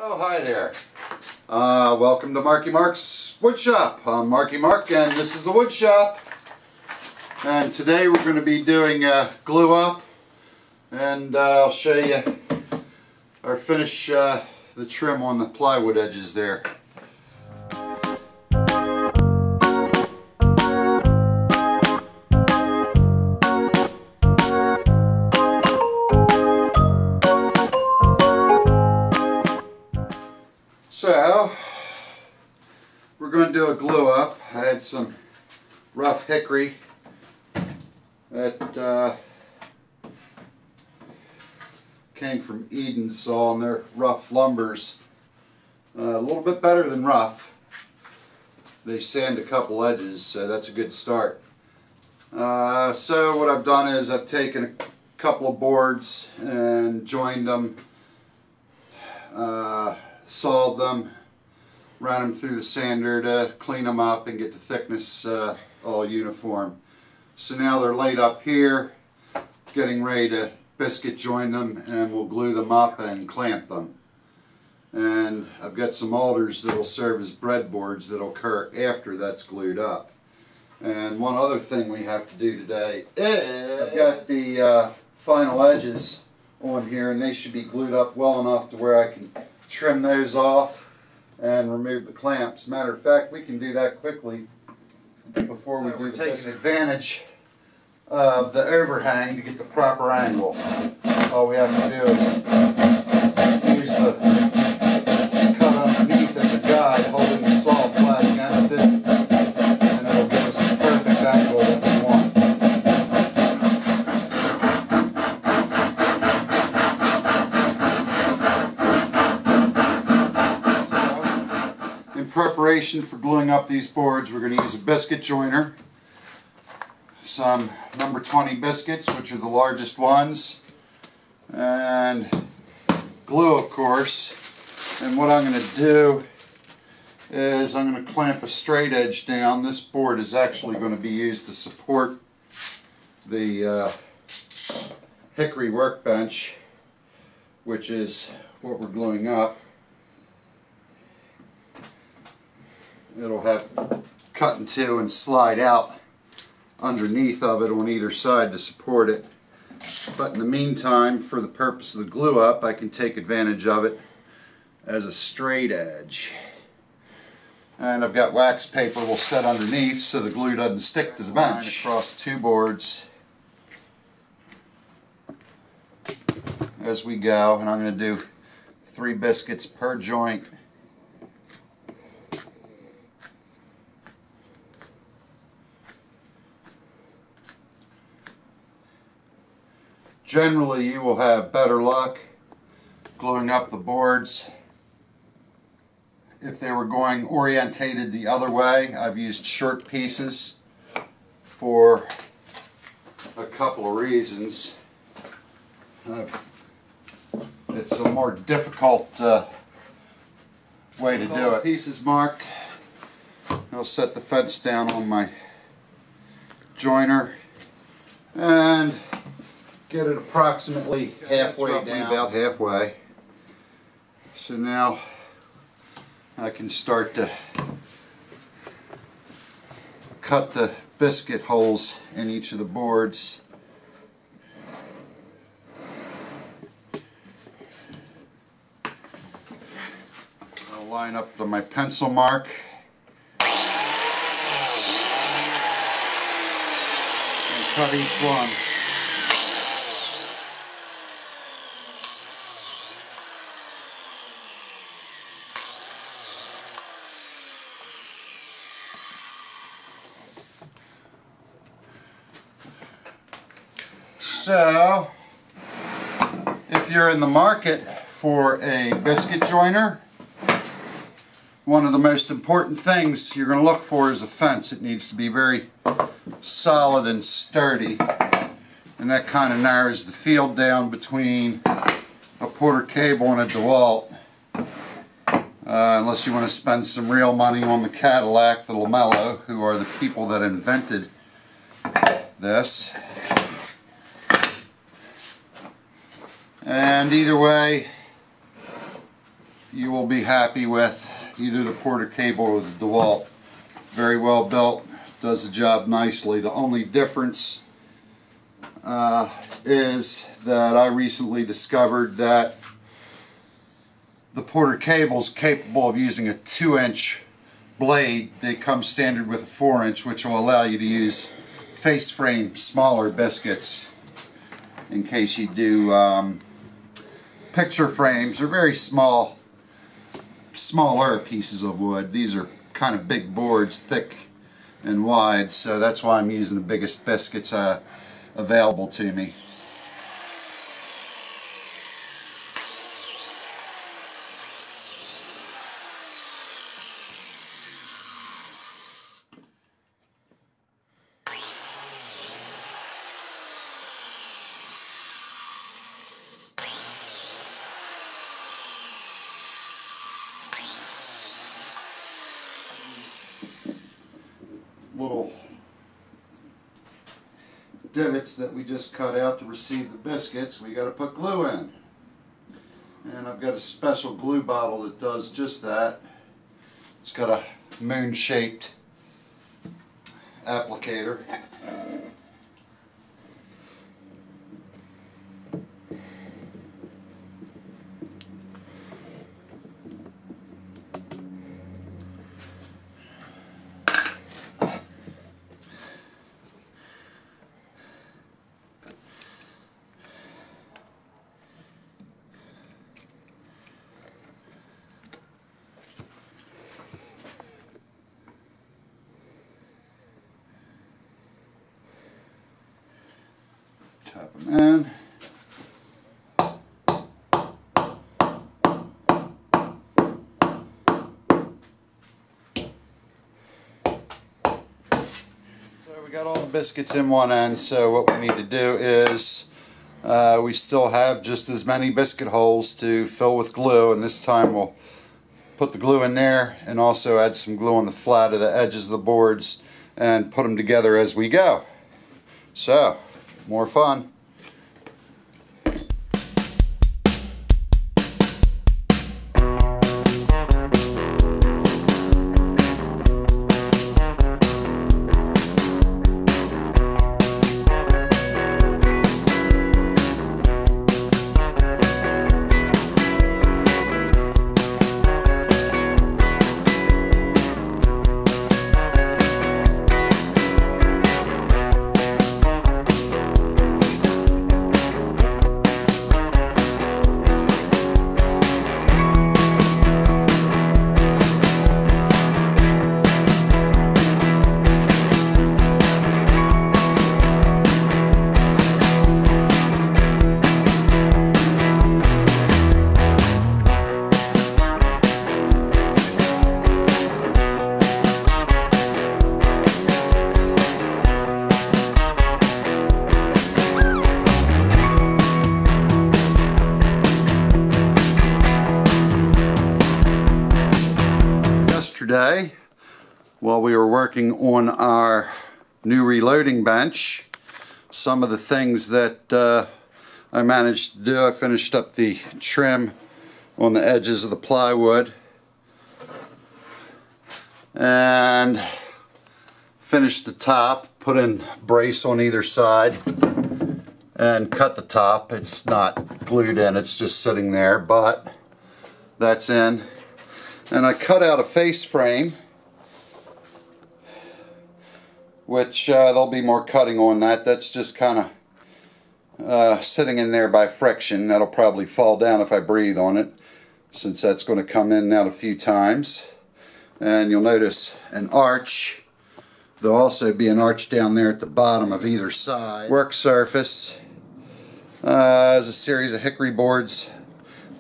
Oh, hi there. Welcome to Marky Mark's Woodshop. I'm Marky Mark and this is the Woodshop. And today we're going to be doing glue up, and I'll show you our finish the trim on the plywood edges there. So, we're going to do a glue up. I had some rough hickory that came from Eden's saw, and they're rough lumbers. A little bit better than rough. They sand a couple edges, so that's a good start. So what I've done is I've taken a couple of boards and joined them, sawed them, ran them through the sander to clean them up and get the thickness all uniform. So now they're laid up here, getting ready to biscuit join them, and we'll glue them up and clamp them. And I've got some alders that will serve as breadboards that will occur after that's glued up. And one other thing we have to do today is I've got the final edges on here, and they should be glued up well enough to where I can trim those off and remove the clamps. Matter of fact, we can do that quickly before we do taking advantage of the overhang to get the proper angle. All we have to do is use the cut underneath as a guide, holding the saw flat against it, and it'll give us the perfect angle that we want. In preparation for gluing up these boards, we're going to use a biscuit joiner, some number 20 biscuits, which are the largest ones, and glue, of course. And what I'm going to do is I'm going to clamp a straight edge down. This board is actually going to be used to support the hickory workbench, which is what we're gluing up. It'll have cut in two and slide out underneath of it on either side to support it. But in the meantime, for the purpose of the glue up, I can take advantage of it as a straight edge. And I've got wax paper will set underneath so the glue doesn't stick to the bench. Across two boards as we go, and I'm going to do 3 biscuits per joint. Generally, you will have better luck gluing up the boards if they were going orientated the other way. I've used short pieces for a couple of reasons. It's a more difficult way to do it. Pieces marked. I'll set the fence down on my joiner and get it approximately halfway down, about halfway. So now I can start to cut the biscuit holes in each of the boards. I'll line up to my pencil mark and cut each one. So, if you're in the market for a biscuit joiner, one of the most important things you're going to look for is a fence. It needs to be very solid and sturdy, and that kind of narrows the field down between a Porter cable and a DeWalt. Unless you want to spend some real money on the Cadillac, the Lamello, who are the people that invented this. And either way, you will be happy with either the Porter cable or the DeWalt. Very well built, does the job nicely. The only difference is that I recently discovered that the Porter cable is capable of using a 2-inch blade. They come standard with a 4-inch, which will allow you to use face frame smaller biscuits in case you do picture frames or very smaller pieces of wood. These are kind of big boards, thick and wide, so that's why I'm using the biggest biscuits available to me. Little divots that we just cut out to receive the biscuits, we got to put glue in. And I've got a special glue bottle that does just that. It's got a moon-shaped applicator. Tap them in. So we got all the biscuits in one end, so what we need to do is we still have just as many biscuit holes to fill with glue, and this time we'll put the glue in there and also add some glue on the flat of the edges of the boards and put them together as we go. So, more fun. Yesterday, while we were working on our new reloading bench, some of the things that I managed to do, I finished up the trim on the edges of the plywood and finished the top, put in brace on either side and cut the top. It's not glued in, it's just sitting there, but that's in. And I cut out a face frame, which there'll be more cutting on that. That's just kind of sitting in there by friction. That'll probably fall down if I breathe on it, since that's going to come in and out a few times. And you'll notice an arch. There'll also be an arch down there at the bottom of either side. Work surface is a series of hickory boards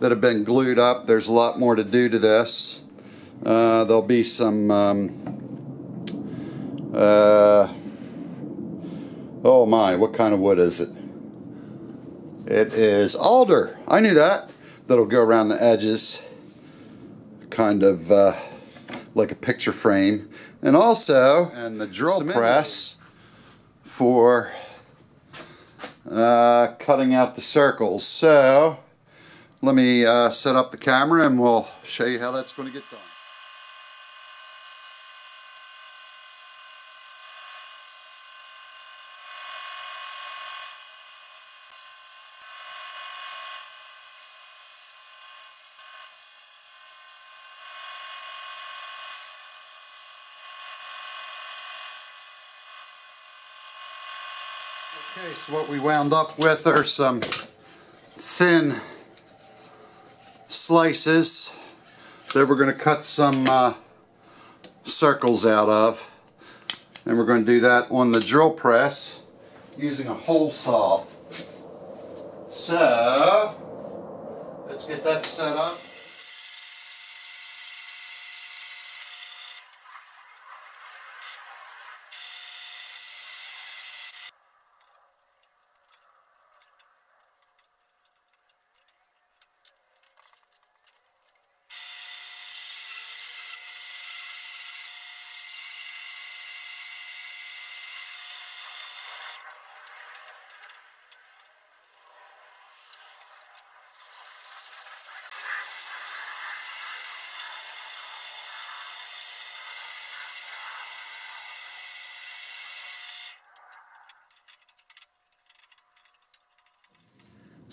that have been glued up. There's a lot more to do to this. There'll be some oh my, what kind of wood is it? It is alder. I knew that. That'll go around the edges, kind of like a picture frame. And also, and the drill press for cutting out the circles. So let me set up the camera and we'll show you how that's going to get done. Okay, so what we wound up with are some thin slices that we're going to cut some circles out of, and we're going to do that on the drill press using a hole saw. So let's get that set up.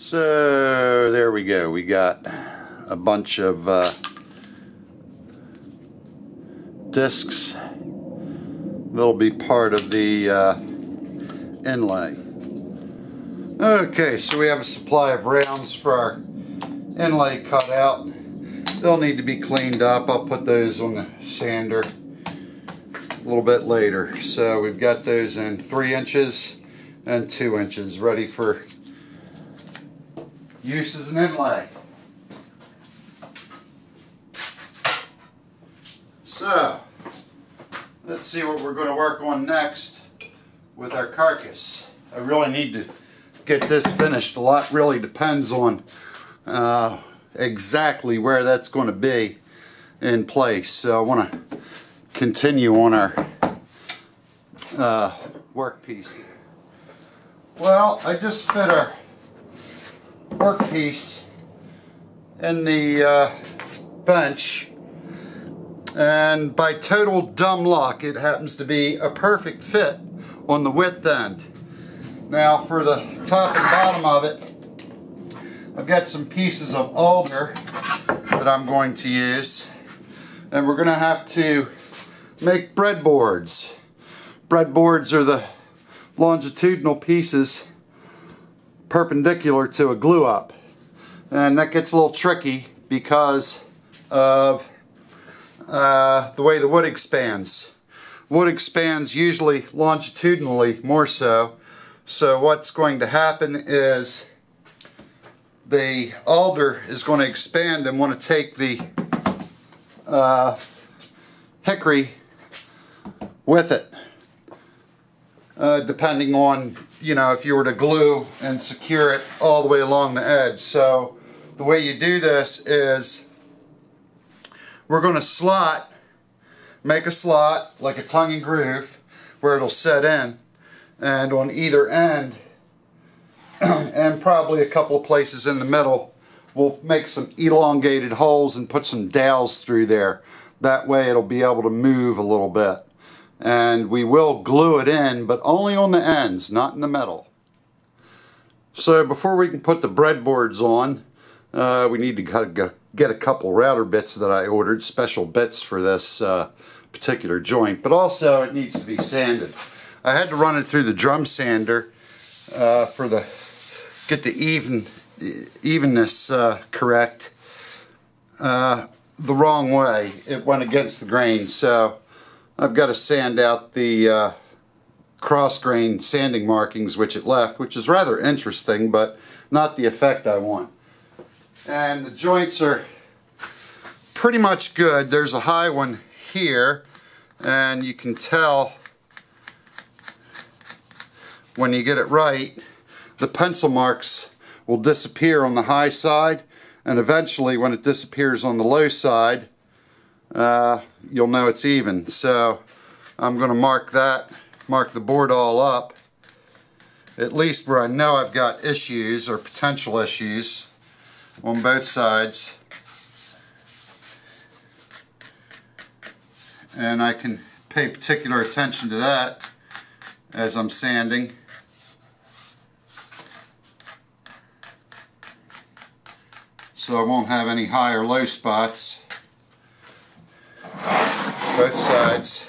So there we go. We got a bunch of discs that'll be part of the inlay. Okay, so we have a supply of rounds for our inlay cut out. They'll need to be cleaned up. I'll put those on the sander a little bit later. So we've got those in 3 inches and 2 inches ready for use as an inlay. So let's see what we're going to work on next with our carcass. I really need to get this finished. A lot really depends on exactly where that's going to be in place. So I want to continue on our workpiece. Well, I just fit our workpiece in the bench, and by total dumb luck it happens to be a perfect fit on the width end. Now for the top and bottom of it, I've got some pieces of alder that I'm going to use, and we're going to have to make breadboards. Breadboards are the longitudinal pieces perpendicular to a glue up, and that gets a little tricky because of the way the wood expands. Wood expands usually longitudinally more so. So what's going to happen is the alder is going to expand and want to take the hickory with it, depending on, you know, if you were to glue and secure it all the way along the edge. So the way you do this is we're going to make a slot like a tongue and groove where it'll set in, and on either end and probably a couple of places in the middle we'll make some elongated holes and put some dowels through there. That way it'll be able to move a little bit. And we will glue it in, but only on the ends, not in the middle. So before we can put the breadboards on, we need to get a couple router bits that I ordered, special bits for this particular joint, but also it needs to be sanded. I had to run it through the drum sander get the evenness correct the wrong way. It went against the grain, so I've got to sand out the cross grain sanding markings which it left, which is rather interesting, but not the effect I want. And the joints are pretty much good. There's a high one here, and you can tell when you get it right, the pencil marks will disappear on the high side, and eventually when it disappears on the low side, you'll know it's even. So I'm going to mark the board all up, at least where I know I've got issues or potential issues, on both sides. And I can pay particular attention to that as I'm sanding. So I won't have any high or low spots. Both sides.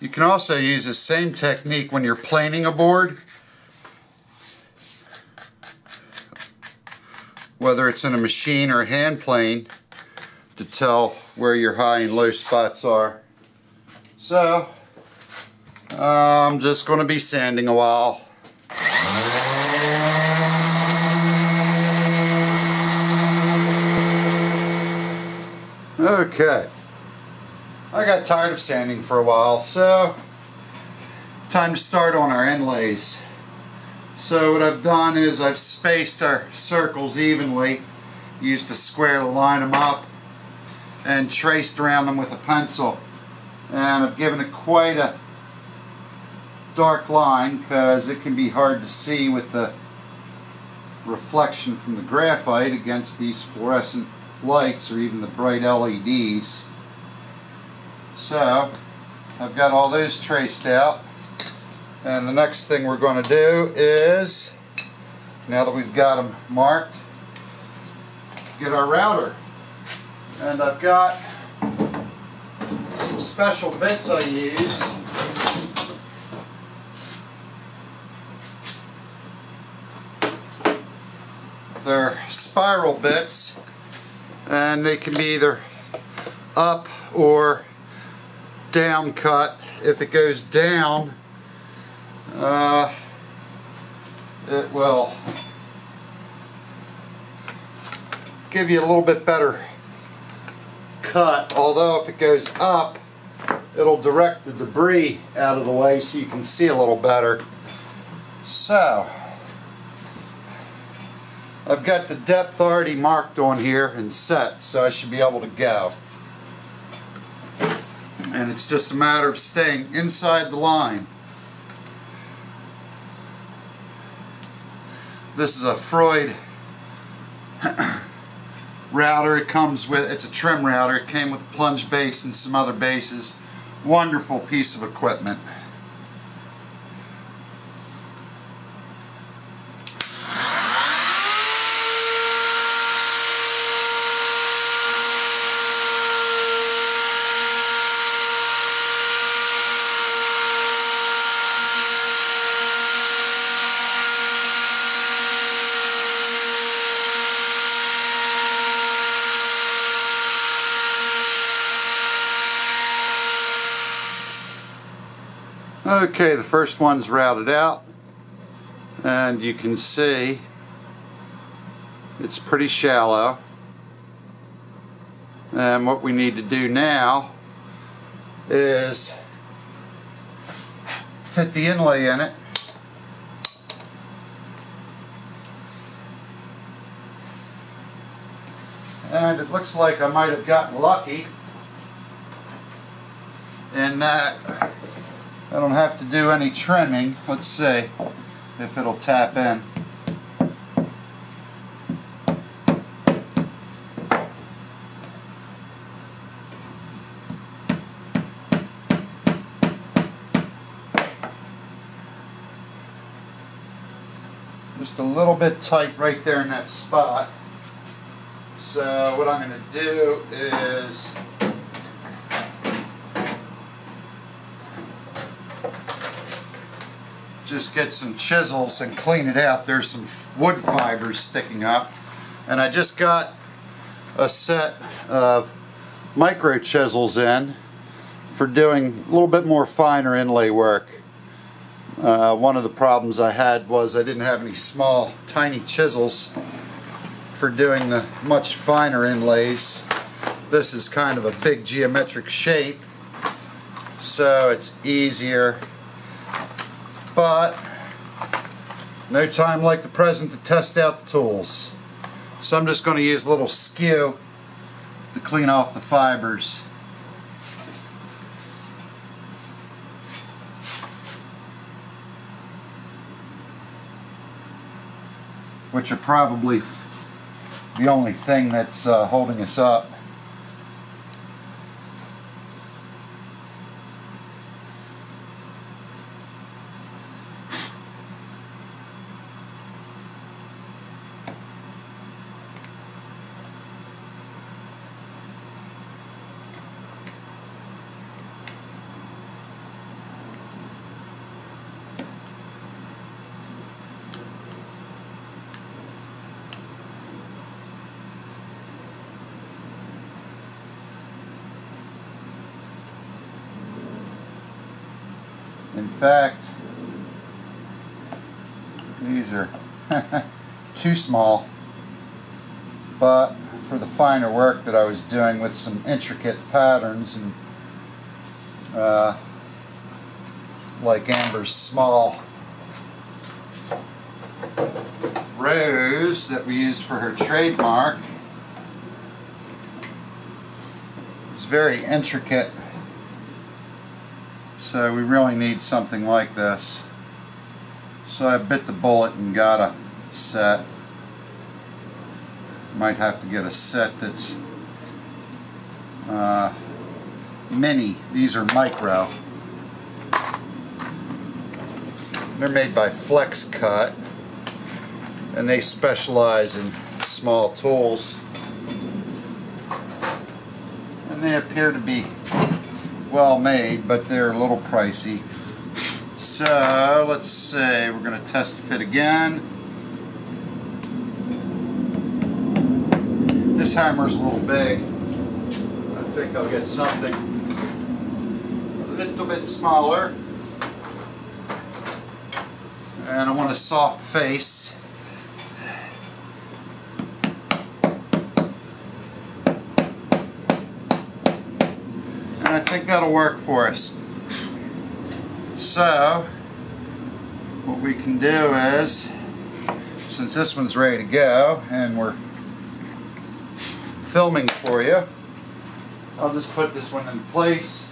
You can also use the same technique when you're planing a board, whether it's in a machine or a hand plane, to tell where your high and low spots are. So I'm just going to be sanding a while. Okay. I got tired of sanding for a while, so time to start on our inlays. So what I've done is I've spaced our circles evenly, used a square to line them up, and traced around them with a pencil. And I've given it quite a dark line because it can be hard to see with the reflection from the graphite against these fluorescent lights or even the bright LEDs. So I've got all those traced out, and the next thing we're going to do is, now that we've got them marked, get our router. And I've got some special bits I use. They're spiral bits, and they can be either up or down cut. If it goes down, it will give you a little bit better cut, although if it goes up, it'll direct the debris out of the way so you can see a little better. So I've got the depth already marked on here and set, so I should be able to go. And it's just a matter of staying inside the line. This is a Freud router. It comes with, it's a trim router. It came with a plunge base and some other bases. Wonderful piece of equipment. Okay, the first one's routed out, and you can see it's pretty shallow. And what we need to do now is fit the inlay in it. And it looks like I might have gotten lucky in that I don't have to do any trimming. Let's see if it'll tap in. Just a little bit tight right there in that spot. So what I'm going to do is just get some chisels and clean it out. There's some wood fibers sticking up, and I just got a set of micro chisels in for doing a little bit more finer inlay work. One of the problems I had was I didn't have any small tiny chisels for doing the much finer inlays, this is kind of a big geometric shape, so it's easier, but no time like the present to test out the tools. So I'm just going to use a little skew to clean off the fibers. Which are probably the only thing that's holding us up. In fact, these are too small, but for the finer work that I was doing with some intricate patterns and like Amber's small rose that we use for her trademark, it's very intricate. So we really need something like this. So I bit the bullet and got a set. Might have to get a set that's mini. These are micro. They're made by Flex Cut, and they specialize in small tools. And they appear to be well made, but they're a little pricey. So let's say we're going to test the fit again. This hammer's a little big. I think I'll get something a little bit smaller. And I want a soft face. And I think that'll work for us. So what we can do is, since this one's ready to go and we're filming for you, I'll just put this one in place.